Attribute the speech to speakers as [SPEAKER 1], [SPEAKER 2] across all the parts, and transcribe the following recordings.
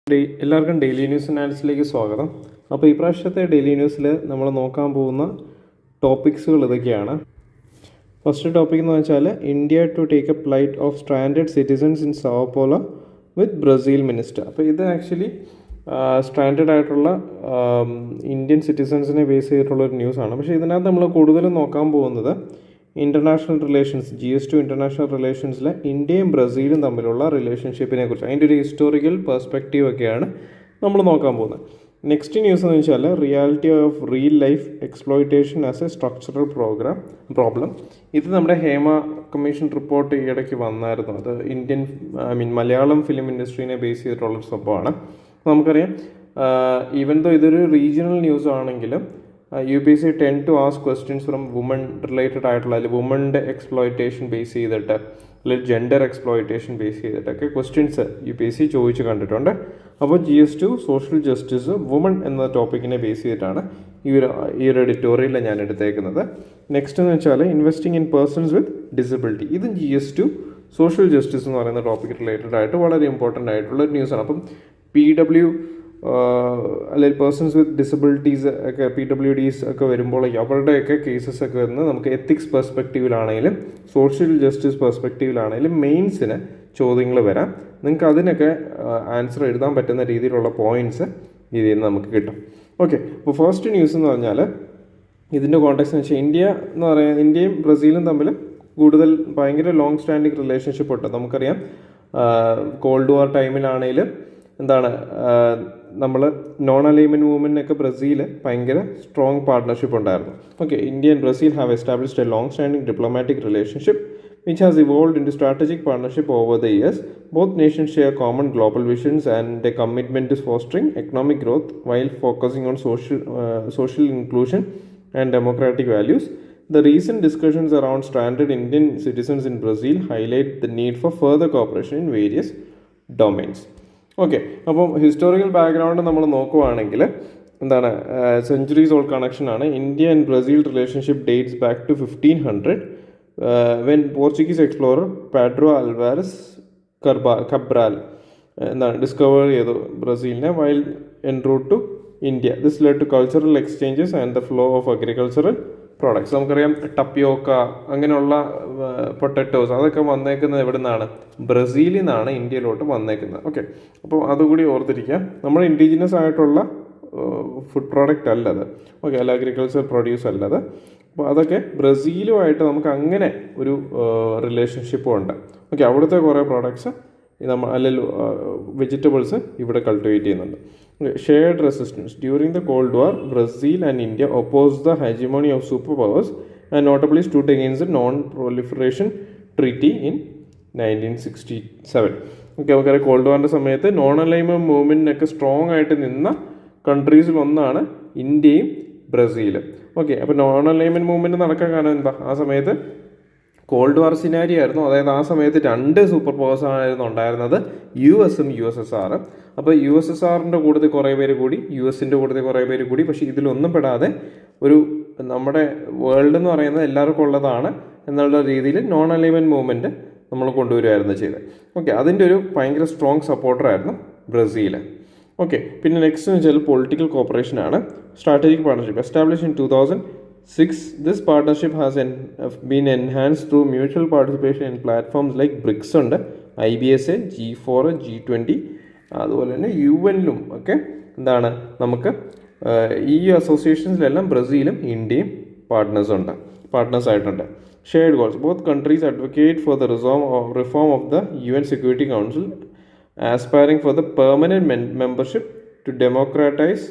[SPEAKER 1] എല്ലാവർക്കും daily news അനാലിസിലേക്ക് സ്വാഗതം. അപ്പോൾ ഈ പ്രാവശ്യത്തെ ഡെയിലി ന്യൂസിൽ നമ്മൾ നോക്കാൻ പോകുന്ന ടോപ്പിക്സുകൾ ഇതൊക്കെയാണ്. ഫസ്റ്റ് ടോപ്പിക് എന്ന് വെച്ചാൽ India to take a flight of stranded citizens in Sao Paulo with Brazil minister. അപ്പോൾ ഇത് ആക്ച്വലി സ്ട്രാൻഡഡ് ആയിട്ടുള്ള ഇന്ത്യൻ സിറ്റിസൺസിനെ ബേസ് ചെയ്തിട്ടുള്ളൊരു ന്യൂസാണ്. പക്ഷേ ഇതിനകത്ത് നമ്മൾ കൂടുതലും നോക്കാൻ പോകുന്നത് ഇൻ്റർനാഷണൽ റിലേഷൻസ്, GS2 ഇൻ്റർനാഷണൽ റിലേഷൻസിലെ ഇന്ത്യയും ബ്രസീലും തമ്മിലുള്ള റിലേഷൻഷിപ്പിനെ കുറിച്ച് അതിൻ്റെ ഒരു ഹിസ്റ്റോറിക്കൽ പെർസ്പെക്റ്റീവ് ഒക്കെയാണ് നമ്മൾ നോക്കാൻ പോകുന്നത്. നെക്സ്റ്റ് ന്യൂസ് എന്ന് വെച്ചാൽ reality of real life exploitation as a structural problem. ഇത് നമ്മുടെ ഹേമ കമ്മീഷൻ റിപ്പോർട്ട് ഈയിടയ്ക്ക് വന്നായിരുന്നു. അത് മലയാളം ഫിലിം ഇൻഡസ്ട്രീനെ ബേസ് ചെയ്തിട്ടുള്ളൊരു സംഭവമാണ്. നമുക്കറിയാം, ഈവൻ ദോ ഇതൊരു റീജിയണൽ ന്യൂസ് ആണെങ്കിലും UPSC tend to ask questions from woman related ആയിട്ടുള്ള, അല്ലെങ്കിൽ വുമണിൻ്റെ എക്സ്പ്ലോയിറ്റേഷൻ ബേസ് ചെയ്തിട്ട്, അല്ലെങ്കിൽ ജെൻഡർ എക്സ്പ്ലോയിറ്റേഷൻ ബേസ് ചെയ്തിട്ടൊക്കെ ക്വസ്റ്റ്യൻസ് UPSC ചോദിച്ച് കണ്ടിട്ടുണ്ട്. അപ്പോൾ GS2 സോഷ്യൽ ജസ്റ്റിസ് വുമൺ എന്ന ടോപ്പിക്കിനെ ബേസ് ചെയ്തിട്ടാണ് ഈ ഒരു എഡിറ്റോറിയലിൽ ഞാൻ എടുത്തേക്കുന്നത്. നെക്സ്റ്റ് എന്ന് വെച്ചാൽ investing in persons with disability. ഇതും GS2 സോഷ്യൽ ജസ്റ്റിസ് എന്ന് പറയുന്ന ടോപ്പിക് റിലേറ്റഡ് ആയിട്ട് വളരെ ഇമ്പോർട്ടൻ്റ് ആയിട്ടുള്ള ഒരു ന്യൂസാണ്. അപ്പം PW അല്ലെങ്കിൽ പേഴ്സൺസ് വിത്ത് ഡിസബിലിറ്റീസ് ഒക്കെ, PWDs ഒക്കെ വരുമ്പോൾ അവരുടെയൊക്കെ കേസസ് ഒക്കെ വന്ന് നമുക്ക് എത്തിക്സ് പെർസ്പെക്റ്റീവിലാണെങ്കിലും സോഷ്യൽ ജസ്റ്റിസ് പെർസ്പെക്റ്റീവിലാണെങ്കിലും മെയിൻസിന് ചോദ്യങ്ങൾ വരാം. നിങ്ങൾക്ക് അതിനൊക്കെ ആൻസർ എഴുതാൻ പറ്റുന്ന രീതിയിലുള്ള പോയിൻറ്റ്സ് ഇതിൽ നിന്ന് നമുക്ക് കിട്ടും. ഓക്കെ, അപ്പോൾ ഫസ്റ്റ് ന്യൂസ് എന്ന് പറഞ്ഞാൽ ഇതിൻ്റെ കോണ്ടെക്സ്റ്റ് എന്ന് വെച്ചാൽ ഇന്ത്യയും ബ്രസീലും തമ്മിൽ കൂടുതൽ ഭയങ്കര ലോങ് സ്റ്റാൻഡിങ് റിലേഷൻഷിപ്പ് ഉണ്ട്. നമുക്കറിയാം, കോൾഡ് വാർ ടൈമിലാണെങ്കിലും നമ്മൾ നോൺ അലൈൻമെൻറ്റ് മൂവ്മെൻറ്റിനൊക്കെ ബ്രസീൽ ഭയങ്കര സ്ട്രോങ് പാർട്ട്ണർഷിപ്പ് ഉണ്ടായിരുന്നു. Okay, India and Brazil have established A long standing diplomatic relationship which has evolved into strategic partnership over the years. Both nations share common global visions and a commitment to fostering economic growth while focusing on social inclusion and democratic values. The recent discussions around stranded Indian citizens in Brazil highlight the need for further cooperation in various domains. Okay, അപ്പം historical background നമ്മൾ നോക്കുവാണെങ്കിൽ centuries old കണക്ഷനാണ്. India and Brazil relationship dates back to 1500 when Portuguese explorer Pedro Alvares Cabral discover ചെയ്തു ബ്രസീലിനെ while en route to India. This led to cultural exchanges and the flow of agricultural products. നമുക്കറിയാം, ടപ്പിയോക്ക അങ്ങനെയുള്ള potatoes അതൊക്കെ വന്നേക്കുന്നത് എവിടെ നിന്നാണ്? ബ്രസീലിൽ നിന്നാണ് ഇന്ത്യയിലോട്ട് വന്നേക്കുന്നത്. ഓക്കെ, അപ്പോൾ അതുകൂടി ഓർത്തിരിക്കുക. നമ്മുടെ ഇൻഡിജിനസ് ആയിട്ടുള്ള ഫുഡ് പ്രോഡക്റ്റ് അല്ലത്. ഓക്കെ, അല്ല അഗ്രികൾച്ചർ പ്രൊഡ്യൂസ് അല്ലത്. അപ്പോൾ അതൊക്കെ ബ്രസീലുമായിട്ട് നമുക്ക് അങ്ങനെ ഒരു റിലേഷൻഷിപ്പും ഉണ്ട്. ഓക്കെ, അവിടുത്തെ കുറേ പ്രോഡക്ട്സ് അല്ലെങ്കിൽ വെജിറ്റബിൾസ് ഇവിടെ കൾട്ടിവേറ്റ് ചെയ്യുന്നുണ്ട്. Shared resistance during the cold war Brazil and India oppose the hegemony of super powers and notably stood against non proliferation treaty in 1967. Okay, നമുക്കറിയാം, കോൾഡ് വാറിൻ്റെ സമയത്ത് നോൺ അലൈൻമെൻറ്റ് മൂവ്മെൻറ്റിനൊക്കെ സ്ട്രോങ് ആയിട്ട് നിന്ന കൺട്രീസിൽ ഒന്നാണ് ഇന്ത്യയും ബ്രസീലും. ഓക്കെ, അപ്പോൾ നോൺ അലൈൻമെൻറ്റ് മൂവ്മെൻറ്റ് നടക്കാൻ കാരണം എന്താ? ആ സമയത്ത് കോൾഡ് വാർ സിനാരി ആയിരുന്നു. അതായത് ആ സമയത്ത് 2 സൂപ്പർ പവേഴ്സ് ആയിരുന്നു ഉണ്ടായിരുന്നത്, US-ഉം USSR. അപ്പോൾ USSRൻ്റെ കൂട്ടത്തിൽ കുറേ പേര് കൂടി, US-ൻ്റെ കൂട്ടത്തിൽ കുറേ പേര് കൂടി. പക്ഷേ ഇതിലൊന്നും പെടാതെ ഒരു നമ്മുടെ വേൾഡ് എന്ന് പറയുന്നത് എല്ലാവർക്കും ഉള്ളതാണ് എന്നുള്ള രീതിയിൽ നോൺ അലൈൻമെൻറ്റ് മൂവ്മെൻറ്റ് നമ്മൾ കൊണ്ടുവരുമായിരുന്നു ചെയ്തത്. ഓക്കെ, അതിൻ്റെ ഒരു ഭയങ്കര സ്ട്രോങ് സപ്പോർട്ടറായിരുന്നു ബ്രസീൽ. ഓക്കെ, പിന്നെ നെക്സ്റ്റ് എന്ന് വെച്ചാൽ പൊളിറ്റിക്കൽ കോപ്പറേഷൻ ആണ്. Strategic partnership establish in 2006. This partnership has been enhanced through mutual participation in platforms like BRICS ഉണ്ട്, IBSA, G4, G20, അതുപോലെ തന്നെ UN-ലും ഒക്കെ നമുക്ക് ഈ അസോസിയേഷൻസിലെല്ലാം ബ്രസീലും ഇന്ത്യയും പാർട്ട്നേഴ്സ് ആയിട്ടുണ്ട്. Shared goals both countries advocate for the reform of the UN Security Council, aspiring for the permanent membership to democratize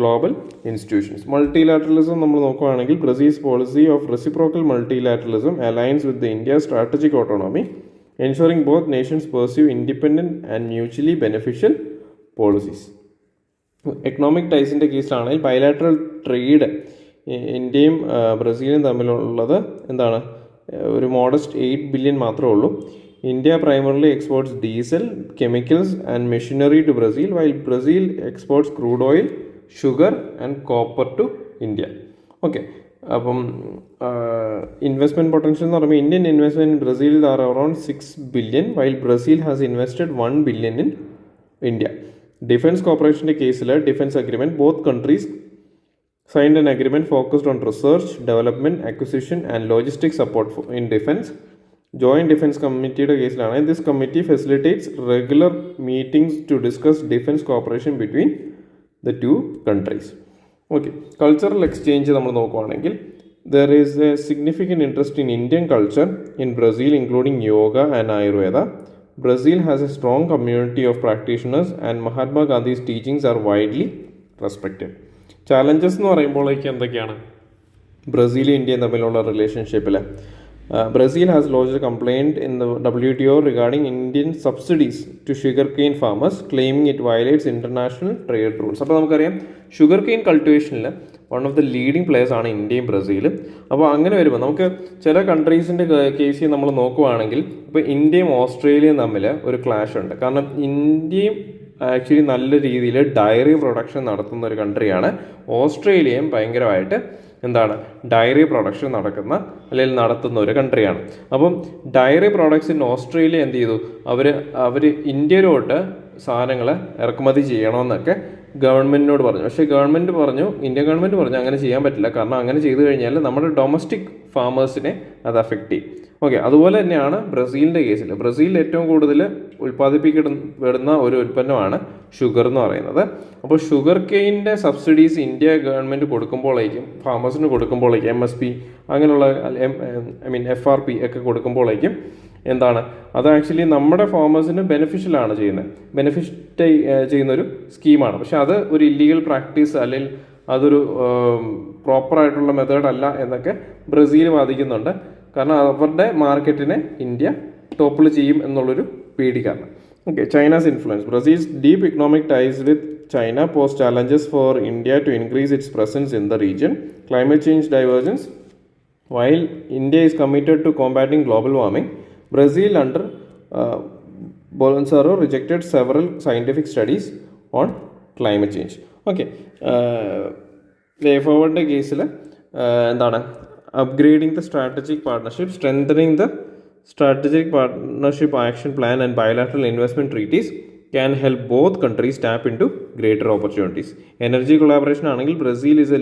[SPEAKER 1] global institutions. Multilateralism നമ്മൾ നോക്കുകയാണെങ്കിൽ Brazil's policy of reciprocal multilateralism aligns with the India's strategic autonomy, ensuring both nations pursue independent and mutually beneficial policies. Economic ടൈസിൻ്റെ കേസിലാണെങ്കിൽ bilateral trade ഇന്ത്യയും ബ്രസീലും തമ്മിലുള്ളത് ഒരു modest 8 billion മാത്രമേ ഉള്ളൂ. India primarily exports diesel, chemicals and machinery to Brazil, while Brazil exports crude oil, sugar and copper to India. Okay, അപ്പം investment potential എന്ന് പറയുമ്പോൾ Indian investment in Brazil are around 6 billion, while Brazil has invested 1 billion in India. Defence കോപ്പറേഷൻ്റെ കേസിൽ defence agreement both countries signed an agreement focused on research, development, acquisition and logistic support in defense. Joint Defense കമ്മിറ്റിയുടെ കേസിലാണ്. This committee facilitates regular meetings to discuss defence cooperation between the two countries. Okay, cultural exchange നമ്മൾ നോക്കുകയാണെങ്കിൽ there is a significant interest in Indian culture in Brazil including yoga and Ayurveda. Brazil has a strong community of practitioners and Mahatma Gandhi's teachings are widely respected. Challenges എന്ന് പറയുമ്പോഴേക്ക് എന്തൊക്കെയാണ്? ബ്രസീലും ഇന്ത്യയും തമ്മിലുള്ള റിലേഷൻഷിപ്പിൽ Brazil has launched a complaint in the WTO regarding Indian subsidies to sugar cane farmers claiming it violates international trade rules. അപ്പോൾ നമുക്കറിയാം sugar cane കൾട്ടിവേഷനിൽ one of the leading players ആണ് ഇന്ത്യയും ബ്രസീലും. അപ്പോൾ അങ്ങനെ വരുമ്പോൾ നമുക്ക് ചില കൺട്രീസിൻ്റെ കേസിൽ നമ്മൾ നോക്കുവാണെങ്കിൽ ഇപ്പോൾ ഇന്ത്യയും ഓസ്ട്രേലിയയും തമ്മിൽ ഒരു ക്ലാഷ് ഉണ്ട്. കാരണം ഇന്ത്യയും ആക്ച്വലി നല്ല രീതിയിൽ ഡയറി പ്രൊഡക്ഷൻ നടത്തുന്ന ഒരു കൺട്രിയാണ്. ഓസ്ട്രേലിയയും ഭയങ്കരമായിട്ട് ഡയറി പ്രൊഡക്ഷൻ നടത്തുന്ന ഒരു കൺട്രിയാണ്. അപ്പം ഡയറി പ്രോഡക്ട്സ് ഇൻ ഓസ്ട്രേലിയ എന്ത് ചെയ്തു, അവർ ഇന്ത്യയിലോട്ട് സാധനങ്ങൾ ഇറക്കുമതി ചെയ്യണമെന്നൊക്കെ ഗവൺമെൻറ്റിനോട് പറഞ്ഞു. പക്ഷേ ഇന്ത്യൻ ഗവൺമെൻറ് പറഞ്ഞു അങ്ങനെ ചെയ്യാൻ പറ്റില്ല, കാരണം അങ്ങനെ ചെയ്തു കഴിഞ്ഞാൽ നമ്മുടെ ഡൊമസ്റ്റിക് ഫാമേഴ്സിനെ അത് അഫക്റ്റ് ചെയ്യും. ഓക്കെ, അതുപോലെ തന്നെയാണ് ബ്രസീലിൻ്റെ കേസിൽ. ബ്രസീലിൽ ഏറ്റവും കൂടുതൽ ഉൽപ്പാദിപ്പിക്കപ്പെടുന്ന ഒരു ഉൽപ്പന്നമാണ് ഷുഗർ എന്ന് പറയുന്നത്. അപ്പോൾ ഷുഗർ കെയിൻ്റെ സബ്സിഡീസ് ഇന്ത്യ ഗവൺമെൻറ് കൊടുക്കുമ്പോഴേക്കും ഫാമേഴ്സിന് കൊടുക്കുമ്പോഴേക്കും MSP അങ്ങനെയുള്ള FRP ഒക്കെ കൊടുക്കുമ്പോഴേക്കും അത് ആക്ച്വലി നമ്മുടെ ഫാമേഴ്സിന് ബെനിഫിഷ്യലാണ് ബെനിഫിറ്റ് ചെയ്യുന്നൊരു സ്കീമാണ്. പക്ഷെ അത് ഒരു ഇല്ലീഗൽ പ്രാക്ടീസ് അല്ലെങ്കിൽ അതൊരു പ്രോപ്പറായിട്ടുള്ള മെത്തേഡ് അല്ല എന്നൊക്കെ ബ്രസീൽ വാദിക്കുന്നുണ്ട്. കാരണം അവരുടെ മാർക്കറ്റിനെ ഇന്ത്യ ടോപ്പിൾ ചെയ്യും എന്നുള്ളൊരു പേടി കാരണം. Okay, China's influence. Brazil's deep economic ties with China pose challenges for India to increase its presence in the region. Climate change divergence. While India is committed to combating global warming, Brazil under Bolsonaro rejected several scientific studies on climate change. Okay, way forward കേസിൽ upgrading the strategic partnership, strengthening the strategic partnership action plan and bilateral investment treaties can help both countries tap into greater opportunities. Energy collaboration ആണെങ്കിൽ Brazil is a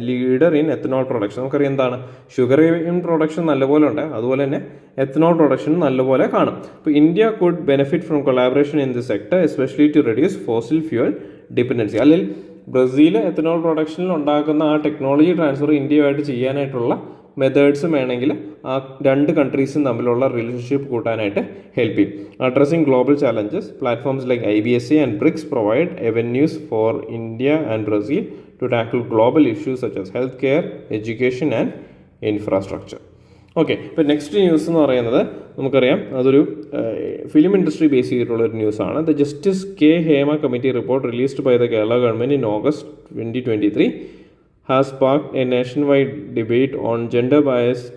[SPEAKER 1] leader in ethanol production. നമുക്കറിയാം sugar in production നല്ലപോലെ ഉണ്ട്, അതുപോലെ തന്നെ ethanol production നല്ലപോലെ കാണും. അപ്പോൾ India could benefit from collaboration in this sector especially to reduce fossil fuel dependency. അല്ലെങ്കിൽ ബ്രസീൽ എത്തനോൾ പ്രൊഡക്ഷനിൽ ഉണ്ടാക്കുന്ന ആ ടെക്നോളജി ട്രാൻസ്ഫർ ഇന്ത്യയുമായിട്ട് ചെയ്യാനായിട്ടുള്ള മെത്തേഡ്സും വേണമെങ്കിൽ ആ രണ്ട് കൺട്രീസും തമ്മിലുള്ള റിലേഷൻഷിപ്പ് കൂട്ടാനായിട്ട് ഹെൽപ്പ് ചെയ്യും. Addressing global challenges, platforms like IBSA and BRICS provide avenues for India and Brazil to tackle global issues such as health care, education and infrastructure. Okay, ഇപ്പോൾ നെക്സ്റ്റ് ന്യൂസ് എന്ന് പറയുന്നത് നമുക്കറിയാം അതൊരു ഫിലിം ഇൻഡസ്ട്രി ബേസ് ചെയ്തിട്ടുള്ളൊരു ന്യൂസാണ്. The justice K. Hema committee report released by the Kerala government in August 2023 has sparked a nationwide debate on gender-biased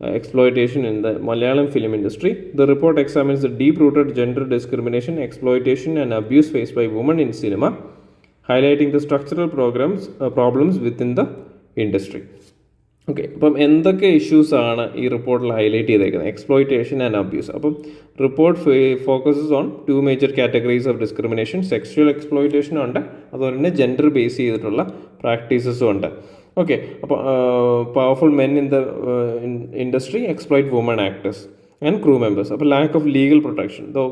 [SPEAKER 1] exploitation in the Malayalam film industry. The report examines the deep-rooted gender discrimination, exploitation and abuse faced by women in cinema, highlighting the structural problems within the industry. Okay, അപ്പം എന്തൊക്കെ ഇഷ്യൂസാണ് ഈ റിപ്പോർട്ടിൽ highlight ചെയ്തേക്കുന്നത്? Exploitation and abuse. അപ്പം report focuses on 2 major categories of discrimination. Sexual എക്സ്പ്ലോയിറ്റേഷനും ഉണ്ട്, അതുപോലെ തന്നെ ജെൻഡർ ബേസ് ചെയ്തിട്ടുള്ള പ്രാക്ടീസസും ഉണ്ട്. ഓക്കെ, അപ്പോൾ powerful men in the industry exploit woman actors and crew members. അപ്പോൾ lack of legal protection, the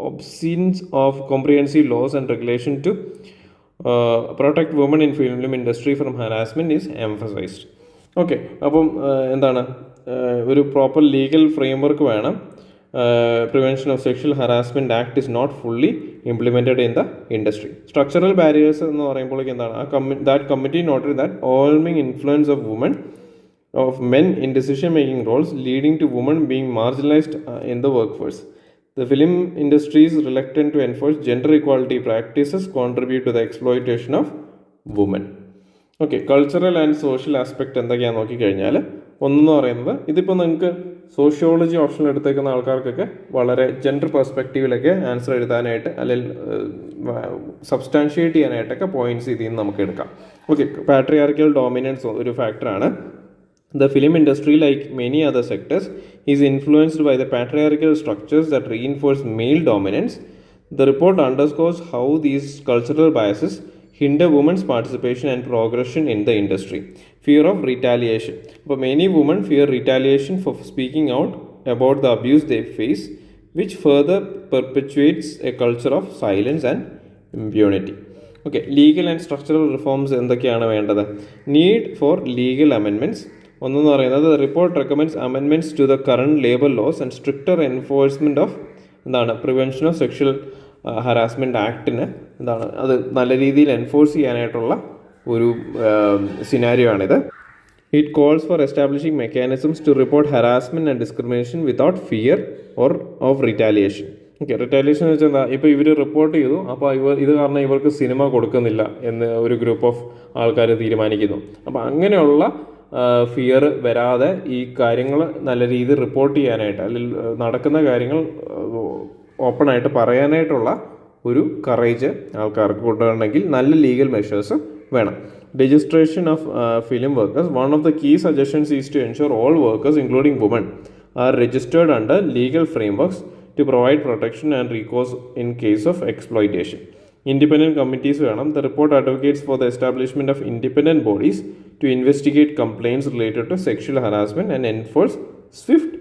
[SPEAKER 1] absence of comprehensive laws and regulation to protect woman in film industry from harassment is emphasized. Okay, അപ്പം ഒരു proper legal framework വേണം. Prevention of sexual harassment act is not fully implemented in the industry. Structural barriers എന്ന് പറയുമ്പോഴേക്ക് that committee noted that overwhelming influence of men in decision making roles leading to women being marginalised in the workforce. The film industry is reluctant to enforce gender equality practices contribute to the exploitation of women. Okay, cultural and social aspect എന്തൊക്കെയാണെന്ന് നോക്കിക്കഴിഞ്ഞാൽ ഒന്നെന്ന് പറയുന്നത്, ഇതിപ്പോൾ നിങ്ങൾക്ക് sociology option എടുത്തേക്കുന്ന ആൾക്കാർക്കൊക്കെ വളരെ gender പെർസ്പെക്റ്റീവിലൊക്കെ answer എഴുതാനായിട്ട് അല്ലെങ്കിൽ സബ്സ്റ്റാൻഷിയേറ്റ് ചെയ്യാനായിട്ടൊക്കെ പോയിന്റ്സ് ഇതിൽ നിന്ന് നമുക്ക് എടുക്കാം. ഓക്കെ, പാട്രിയാർക്കൽ ഡോമിനൻസ് ഒരു ഫാക്ടറാണ്. The film industry, like many other sectors, is influenced by the patriarchal structures that reinforce male dominance. The report underscores how these cultural biases hinder women's participation and progression in the industry. Fear of retaliation. But many women fear retaliation for speaking out about the abuse they face, which further perpetuates a culture of silence and impunity. Okay, legal and structural reforms എന്തൊക്കെയാണ് വേണ്ടത്? Need for legal amendments. ഒന്നെന്ന് പറയുന്നത് report recommends amendments to the current labour laws and stricter enforcement of prevention of sexual harassment ആക്ടിന് അത് നല്ല രീതിയിൽ enforce ചെയ്യാനായിട്ടുള്ള ഒരു സിനാരിയോ ആണിത്. It calls for establishing mechanisms to report harassment and discrimination without fear or of retaliation. Okay, retaliation എന്ന് വെച്ചാൽ എന്താ? ഇപ്പോൾ ഇവർ റിപ്പോർട്ട് ചെയ്തു, അപ്പോൾ ഇത് കാരണം ഇവർക്ക് സിനിമ കൊടുക്കുന്നില്ല എന്ന് ഒരു ഗ്രൂപ്പ് ഓഫ് ആൾക്കാർ തീരുമാനിക്കുന്നു. അപ്പോൾ അങ്ങനെയുള്ള ഫിയർ വരാതെ ഈ കാര്യങ്ങൾ നല്ല രീതിയിൽ റിപ്പോർട്ട് ചെയ്യാനായിട്ട്, അല്ലെങ്കിൽ നടക്കുന്ന കാര്യങ്ങൾ ഓപ്പണായിട്ട് പറയാനായിട്ടുള്ള ഒരു കറേജ് ആൾക്കാർക്ക് കൊണ്ടുവരണമെങ്കിൽ നല്ല ലീഗൽ മെഷേഴ്സ് വേണം. Registration of film workers. One of the key suggestions is to ensure all workers including women are registered under legal frameworks to provide protection and recourse in case of exploitation. Independent committees വേണം. The report advocates for the establishment of independent bodies to investigate complaints related to sexual harassment and enforce swift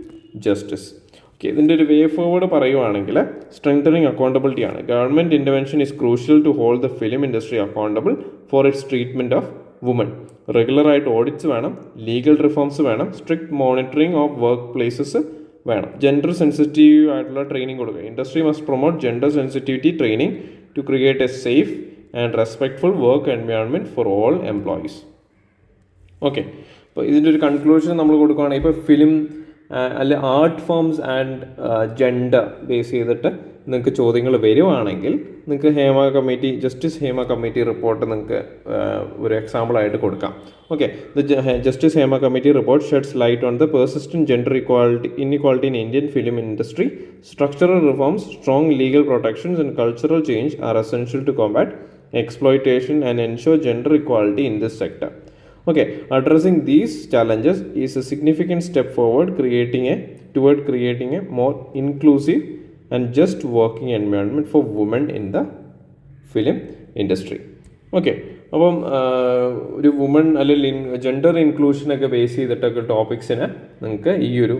[SPEAKER 1] justice. Okay, ഇതിൻ്റെ ഒരു way forward പറയുവാണെങ്കിൽ strengthening accountability ആണ്. Government intervention is crucial to hold the film industry accountable for its treatment of women. റെഗുലറായിട്ട് audits വേണം, legal reforms വേണം, strict monitoring of workplaces വേണം. Gender sensitive ആയിട്ടുള്ള training കൊടുക്കുക. Industry must promote gender sensitivity training to create a safe and respectful work environment for all employees. Okay, അപ്പോൾ ഇതിൻ്റെ ഒരു conclusion നമ്മൾ കൊടുക്കുകയാണെങ്കിൽ ഇപ്പോൾ ഫിലിം അല്ലെ art forms and gender base ചെയ്തിട്ട് നിങ്ങൾക്ക് ചോദ്യങ്ങൾ വരുവാണെങ്കിൽ നിങ്ങൾക്ക് ജസ്റ്റിസ് ഹേമ കമ്മിറ്റി റിപ്പോർട്ട് നിങ്ങൾക്ക് ഒരു എക്സാമ്പിളായിട്ട് കൊടുക്കാം. Okay, the justice Hema committee report sheds light on the persistent gender inequality in Indian film industry. Structural reforms, strong legal protections and cultural change are essential to combat exploitation and ensure gender equality in this sector. Okay, addressing these challenges is a significant step forward toward creating a more inclusive and just working environment for women in the film industry. Okay, അപ്പം ഒരു woman അല്ലെങ്കിൽ gender ഇൻക്ലൂഷനൊക്കെ base ചെയ്തിട്ടൊക്കെ ടോപ്പിക്സിന് നിങ്ങൾക്ക് ഈ ഒരു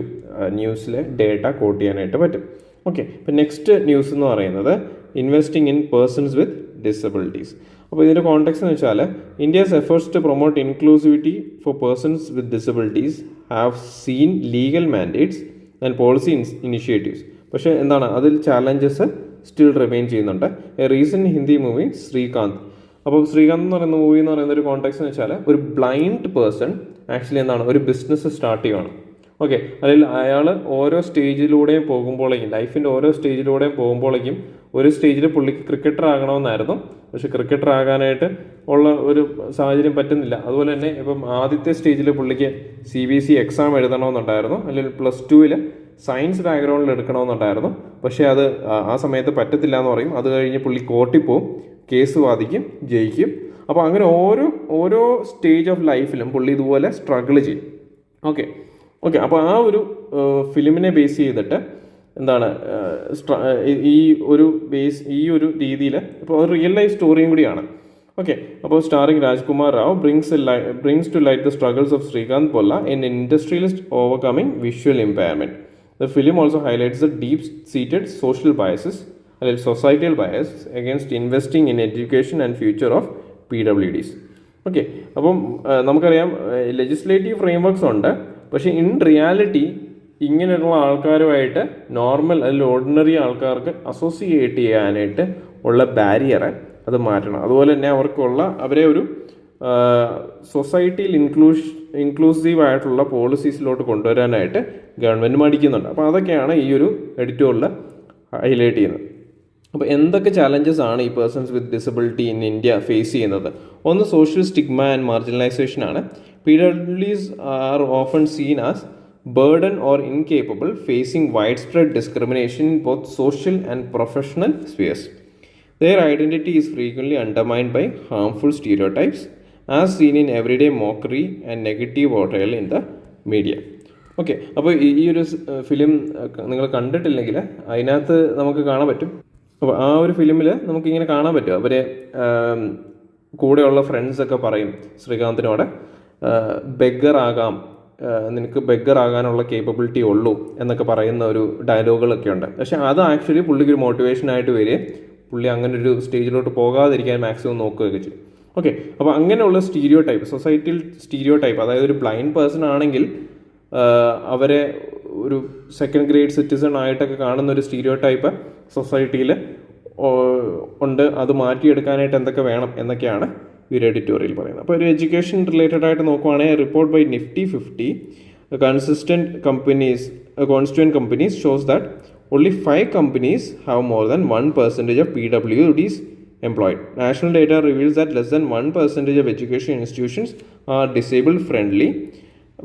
[SPEAKER 1] ന്യൂസിലെ data coat ചെയ്യാനായിട്ട് പറ്റും. Okay, ഇപ്പം next news എന്ന് പറയുന്നത് investing in persons with disabilities. അപ്പോൾ ഇതിൻ്റെ കോണ്ടെക്സ്റ്റ് എന്ന് വെച്ചാൽ India's efforts to promote inclusivity for persons with disabilities have seen legal mandates and policy initiatives. പക്ഷേ എന്താണ്, അതിൽ ചാലഞ്ചസ് സ്റ്റിൽ റിമെയിൻ ചെയ്യുന്നുണ്ട്. A recent Hindi movie Srikanth. അപ്പോൾ ശ്രീകാന്ത് എന്ന് പറയുന്ന മൂവി എന്ന് പറയുന്ന ഒരു കോണ്ടെക്സ്റ്റ് എന്ന് വെച്ചാൽ ഒരു ബ്ലൈൻഡ് പേഴ്സൺ ആക്ച്വലി എന്താണ് ഒരു ബിസിനസ് സ്റ്റാർട്ട് ചെയ്യുകയാണ്. ഓക്കെ, അതിൽ അയാൾ ഓരോ സ്റ്റേജിലൂടെയും പോകുമ്പോഴേക്കും, ലൈഫിൻ്റെ ഓരോ സ്റ്റേജിലൂടെയും പോകുമ്പോഴേക്കും ഒരു സ്റ്റേജിൽ പുള്ളിക്ക് ക്രിക്കറ്റർ ആകണമെന്നായിരുന്നു. പക്ഷെ ക്രിക്കറ്റർ ആകാനായിട്ട് ഉള്ള ഒരു സാഹചര്യം പറ്റുന്നില്ല. അതുപോലെ തന്നെ ഇപ്പം ആദ്യത്തെ സ്റ്റേജിൽ പുള്ളിക്ക് CBSE എക്സാം എഴുതണമെന്നുണ്ടായിരുന്നു, അല്ലെങ്കിൽ +2 സയൻസ് ബാക്ക്ഗ്രൗണ്ടിൽ എടുക്കണമെന്നുണ്ടായിരുന്നു. പക്ഷേ അത് ആ സമയത്ത് പറ്റത്തില്ല എന്ന് പറയും. അത് കഴിഞ്ഞ് പുള്ളി കോർട്ടിൽ പോവും, കേസ് വാദിക്കും, ജയിക്കും. അപ്പോൾ അങ്ങനെ ഓരോ സ്റ്റേജ് ഓഫ് ലൈഫിലും പുള്ളി ഇതുപോലെ സ്ട്രഗിൾ ചെയ്യും. ഓക്കെ, അപ്പോൾ ആ ഒരു ഫിലിമിനെ ബേസ് ചെയ്തിട്ട് എന്താണ് ഈ ഒരു രീതിയിൽ ഇപ്പോൾ ഒരു റിയൽ ലൈഫ് സ്റ്റോറിയും കൂടിയാണ്. ഓക്കെ, അപ്പോൾ starring Rajkumar Rao brings to light the struggles of Srikanth Bolla in industrialist overcoming visual impairment. The film also highlights the deep seated social biases അല്ലെങ്കിൽ societal bias against investing in education and future of PWDs. Okay, അപ്പം നമുക്കറിയാം legislative ഫ്രെയിംവർക്ക്സ് ഉണ്ട്. പക്ഷേ in reality ഇങ്ങനെയുള്ള ആൾക്കാരുമായിട്ട് normal അല്ലെങ്കിൽ ordinary ആൾക്കാർക്ക് associate ചെയ്യാനായിട്ട് ഉള്ള ബാരിയർ അത് മാറ്റണം. അതുപോലെ തന്നെ അവരെ ഒരു സൊസൈറ്റിയിൽ ഇൻക്ലൂസീവ് ആയിട്ടുള്ള പോളിസീസിലോട്ട് കൊണ്ടുവരാനായിട്ട് ഗവൺമെൻറ് മടിക്കുന്നുണ്ട്. അപ്പോൾ അതൊക്കെയാണ് ഈ ഒരു എഡിറ്റോറിൽ ഹൈലൈറ്റ് ചെയ്യുന്നത്. അപ്പോൾ എന്തൊക്കെ ചാലഞ്ചസ് ആണ് ഈ persons with disability in India face ചെയ്യുന്നത്? ഒന്ന് സോഷ്യൽ സ്റ്റിഗ്മ ആൻഡ് മാർജിനലൈസേഷൻ ആണ്. PWDs are often seen as burden or incapable, facing widespread discrimination in both social and professional spheres. Their identity is frequently undermined by harmful stereotypes as seen in everyday mockery and negative portrayal in the media. Okay, അപ്പോൾ ഈ ഒരു film നിങ്ങൾ കണ്ടിട്ടില്ലെങ്കിൽ അതിനകത്ത് നമുക്ക് കാണാൻ പറ്റും അപ്പോൾ ആ ഒരു ഫിലിമിൽ നമുക്കിങ്ങനെ കാണാൻ പറ്റും, അവർ കൂടെയുള്ള ഫ്രണ്ട്സൊക്കെ പറയും ശ്രീകാന്തിനോട് ബെഗ്ഗർ ആകാം, നിനക്ക് ബെഗ്ഗർ ആകാനുള്ള കേപ്പബിലിറ്റി ഉള്ളൂ എന്നൊക്കെ പറയുന്ന ഒരു ഡയലോഗുകളൊക്കെ ഉണ്ട്. പക്ഷേ അത് ആക്ച്വലി പുള്ളിക്ക് ഒരു മോട്ടിവേഷനായിട്ട് വരികയും പുള്ളി അങ്ങനെ ഒരു സ്റ്റേജിലോട്ട് പോകാതിരിക്കാൻ മാക്സിമം നോക്കുകയൊക്കെ ചെയ്യും. ഓക്കെ, അപ്പോൾ അങ്ങനെയുള്ള സ്റ്റീരിയോ ടൈപ്പ്, സൊസൈറ്റിയിൽ സ്റ്റീരിയോ ടൈപ്പ്, അതായത് ഒരു ബ്ലൈൻഡ് പേഴ്സൺ ആണെങ്കിൽ അവരെ ഒരു സെക്കൻഡ് ഗ്രേഡ് സിറ്റിസൺ ആയിട്ടൊക്കെ കാണുന്ന ഒരു സ്റ്റീരിയോ ടൈപ്പ് സൊസൈറ്റിയിൽ ഉണ്ട്. അത് മാറ്റിയെടുക്കാനായിട്ട് എന്തൊക്കെ വേണം എന്നൊക്കെയാണ് ഈ ഒരു എഡിറ്റോറിയൽ പറയുന്നത്. അപ്പോൾ ഒരു എഡ്യൂക്കേഷൻ റിലേറ്റഡ് ആയിട്ട് നോക്കുവാണെങ്കിൽ report by Nifty 50 constituent companies shows that only 5 companies have more than 1% of PWDs employed. National data reveals that less than 1% of education institutions are disabled friendly,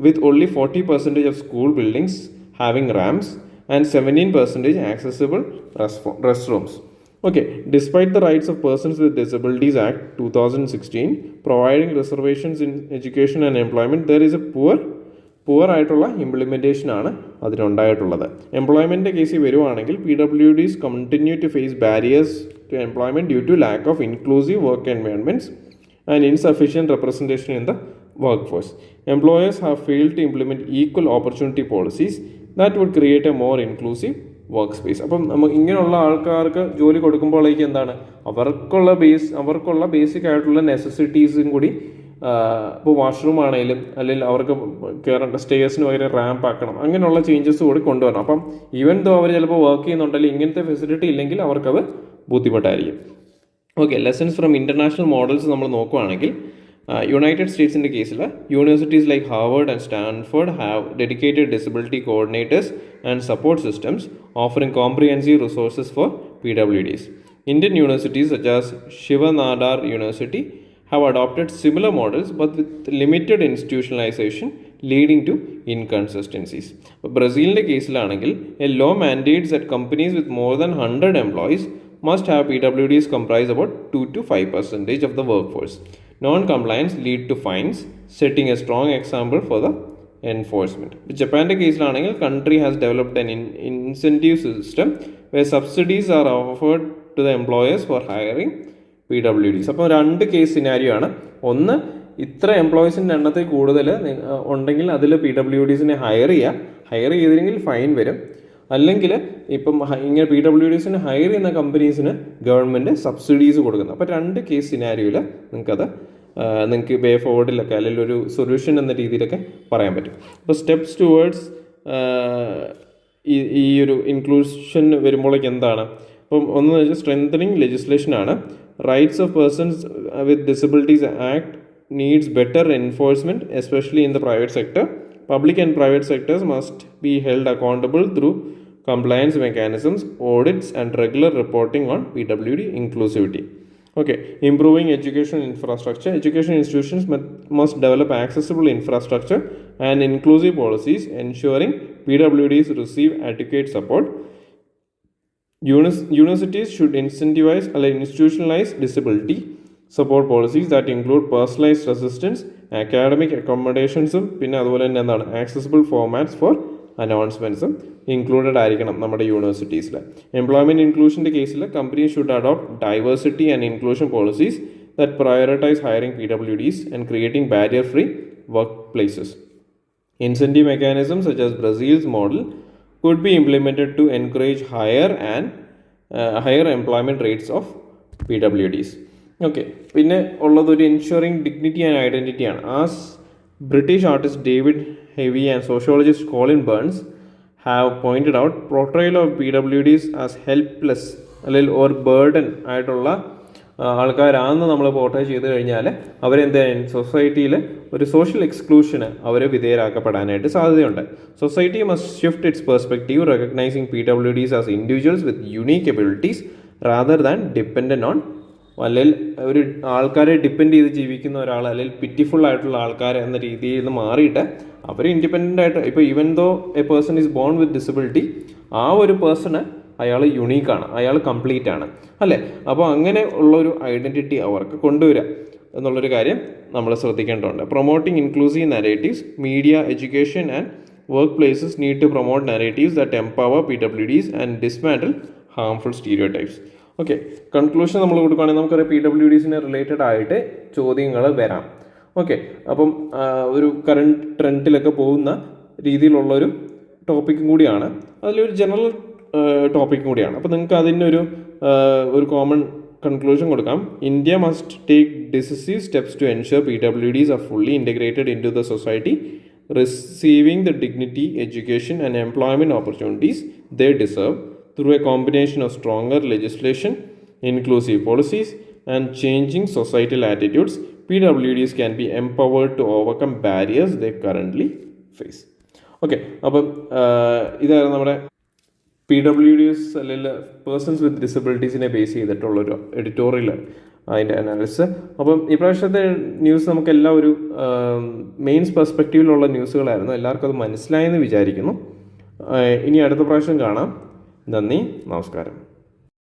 [SPEAKER 1] with only 40% of school buildings having ramps and 17% accessible restrooms. Okay, despite the Rights of Persons with Disabilities Act 2016 providing reservations in education and employment, there is a poor ആയിട്ടുള്ള implementation ആണ് അതിനുണ്ടായിട്ടുള്ളത്. എംപ്ലോയ്മെൻറ്റിൻ്റെ കേസിൽ വരുവാണെങ്കിൽ PWDs continue to face barriers to employment due to lack of inclusive work environments and insufficient representation in the workforce. Employers have failed to implement equal opportunity policies that would create a more inclusive work space. അപ്പം നമുക്ക് ഇങ്ങനെയുള്ള ആൾക്കാർക്ക് ജോലി കൊടുക്കുമ്പോഴേക്ക് എന്താണ് അവർക്കുള്ള basic ആയിട്ടുള്ള നെസസിറ്റീസും കൂടി, ഇപ്പോൾ വാഷ്റൂം ആണെങ്കിലും അല്ലെങ്കിൽ അവർക്ക് കയറേണ്ട സ്റ്റേഴ്സിന് പകരം റാമ്പ് ആക്കണം, അങ്ങനെയുള്ള ചേഞ്ചസ് കൂടി കൊണ്ടുവരണം. അപ്പം ഈവൻ ദോ അവർ ചിലപ്പോൾ വർക്ക് ചെയ്യുന്നുണ്ടെങ്കിൽ ഇങ്ങനത്തെ ഫെസിലിറ്റി ഇല്ലെങ്കിൽ അവർക്കത് ബുദ്ധിമുട്ടായിരിക്കും. Okay, lessons from international models നമ്മൾ നോക്കുകയാണെങ്കിൽ യുണൈറ്റഡ് സ്റ്റേറ്റ്സിൻ്റെ കേസിൽ universities like Harvard and Stanford have dedicated disability coordinators and support systems offering comprehensive resources four PWDs. Indian universities such as Shiva Nadar University have adopted similar models but with limited institutionalization leading to inconsistencies. ബ്രസീലിൻ്റെ കേസിലാണെങ്കിൽ a law mandates that companies with more than 100 employees must have PWDs comprise about 2 to 5% of the workforce. Non-compliance lead to fines, setting a strong example for the enforcement. ജപ്പാൻ്റെ കേസിലാണെങ്കിൽ country has developed an incentive system where subsidies are offered to the employers for hiring PWDs. അപ്പോൾ 2 case scenario ആണ്. ഒന്ന്, ഇത്ര എംപ്ലോയീസിൻ്റെ എണ്ണത്തിൽ കൂടുതൽ ഉണ്ടെങ്കിൽ അതിൽ PWDസിനെ higher ചെയ്തില്ലെങ്കിൽ fine വരും. അല്ലെങ്കിൽ ഇപ്പം ഇങ്ങനെ PWDസിന് ഹയർ ചെയ്യുന്ന കമ്പനീസിന് ഗവൺമെൻറ് സബ്സിഡീസ് കൊടുക്കുന്നത്. അപ്പോൾ 2 കേസ് സിനാരിയോയിൽ നിങ്ങൾക്ക് വേ ഫോർവേഡിലൊക്കെ അല്ലെങ്കിൽ ഒരു സൊല്യൂഷൻ എന്ന രീതിയിലൊക്കെ പറയാൻ പറ്റും. അപ്പോൾ സ്റ്റെപ്സ് ടുവേർഡ്സ് ഈ ഒരു ഇൻക്ലൂഷൻ വരുമ്പോഴേക്ക് എന്താണ്, അപ്പം ഒന്ന് വെച്ചാൽ സ്ട്രെങ്തനിങ് ലെജിസ്ലേഷനാണ്. Rights of persons with disabilities act needs better enforcement especially in the private sector. Public and private sectors must be held accountable through compliance mechanisms, audits, and regular reporting on PWD inclusivity. Okay, improving education infrastructure. Education institutions must develop accessible infrastructure and inclusive policies, ensuring PWDs receive adequate support. Universities should incentivize or institutionalize disability support policies that include personalized assistance, academic accommodations, പിന്നെ അതുപോലെ തന്നെ എന്താണ് accessible formats for അനൗൺസ്മെൻറ്റ്സും included ആയിരിക്കണം നമ്മുടെ യൂണിവേഴ്സിറ്റീസിൽ. Employment ഇൻക്ലൂഷൻ്റെ കേസിൽ companies should adopt diversity and inclusion policies that prioritise hiring PWDs and creating barrier-free workplaces. Incentive mechanisms such as Brazil's model could be implemented to encourage higher employment rates of PWDs. Okay, പിന്നെ ഉള്ളതൊരു ensuring dignity and ഐഡൻറ്റിറ്റിയാണ്. As British artist David Hevey and sociologist Colin Barnes have pointed out, portrayal of PWDs as helpless അല്ലെങ്കിൽ or burden ആയിട്ടുള്ള ആൾക്കാരാണെന്ന് നമ്മൾ portray ചെയ്ത് കഴിഞ്ഞാൽ അവരെന്താ സൊസൈറ്റിയിൽ ഒരു സോഷ്യൽ എക്സ്ക്ലൂഷന് അവർ വിധേയരാക്കപ്പെടാനായിട്ട് സാധ്യതയുണ്ട്. Society must shift it's perspective recognising PWDs as individuals with unique abilities rather than dependent on, അല്ലെങ്കിൽ ഒരു ആൾക്കാരെ ഡിപ്പെൻഡ് ചെയ്ത് ജീവിക്കുന്ന ഒരാൾ അല്ലെങ്കിൽ പിറ്റിഫുൾ ആയിട്ടുള്ള ആൾക്കാർ എന്ന രീതിയിൽ നിന്ന് മാറിയിട്ട് അവർ ഇൻഡിപെൻഡൻ്റ് ആയിട്ട്, ഇപ്പോൾ even though a person is born with disability, ആ ഒരു പേഴ്സണ് അയാൾ യുണീക്കാണ്, അയാൾ കംപ്ലീറ്റ് ആണ്, അല്ലേ? അപ്പോൾ അങ്ങനെ ഉള്ളൊരു ഐഡൻറ്റിറ്റി അവർക്ക് കൊണ്ടുവരിക എന്നുള്ളൊരു കാര്യം നമ്മൾ ശ്രദ്ധിക്കേണ്ടതുണ്ട്. Promoting inclusive narratives. Media, education and workplaces need to promote narratives that empower PWDs and dismantle harmful stereotypes. Okay, conclusion നമ്മൾ കൊടുക്കുകയാണെങ്കിൽ നമുക്കറിയാം PWDസിനെ റിലേറ്റഡ് ആയിട്ട് ചോദ്യങ്ങൾ വരാം. ഓക്കെ, അപ്പം ഒരു കറണ്ട് ട്രെൻഡിലൊക്കെ പോകുന്ന രീതിയിലുള്ളൊരു ടോപ്പിക്കും കൂടിയാണ്, അതിലൊരു ജനറൽ ടോപ്പിക്കും കൂടിയാണ്. അപ്പോൾ നിങ്ങൾക്ക് അതിനൊരു കോമൺ കൺക്ലൂഷൻ കൊടുക്കാം. India must take decisive steps to ensure PWDs are fully integrated into the society, receiving the dignity, education and employment opportunities they deserve through a combination of stronger legislation, inclusive policies and changing societal attitudes. PWDs can be empowered to overcome barriers they currently face. Okay, അപ്പം ഇതായിരുന്നു നമ്മുടെ PWDs അല്ലെങ്കിൽ persons with ഡിസബിലിറ്റീസിനെ base ചെയ്തിട്ടുള്ളൊരു editorial അതിൻ്റെ analysis. അപ്പം ഈ പ്രാവശ്യത്തെ news നമുക്കെല്ലാം ഒരു മെയിൻസ് പെർസ്പെക്റ്റീവിലുള്ള ന്യൂസുകളായിരുന്നു. എല്ലാവർക്കും അത് മനസ്സിലായെന്ന് വിചാരിക്കുന്നു. ഇനി അടുത്ത പ്രാവശ്യം കാണാം. നന്ദി, നമസ്കാരം.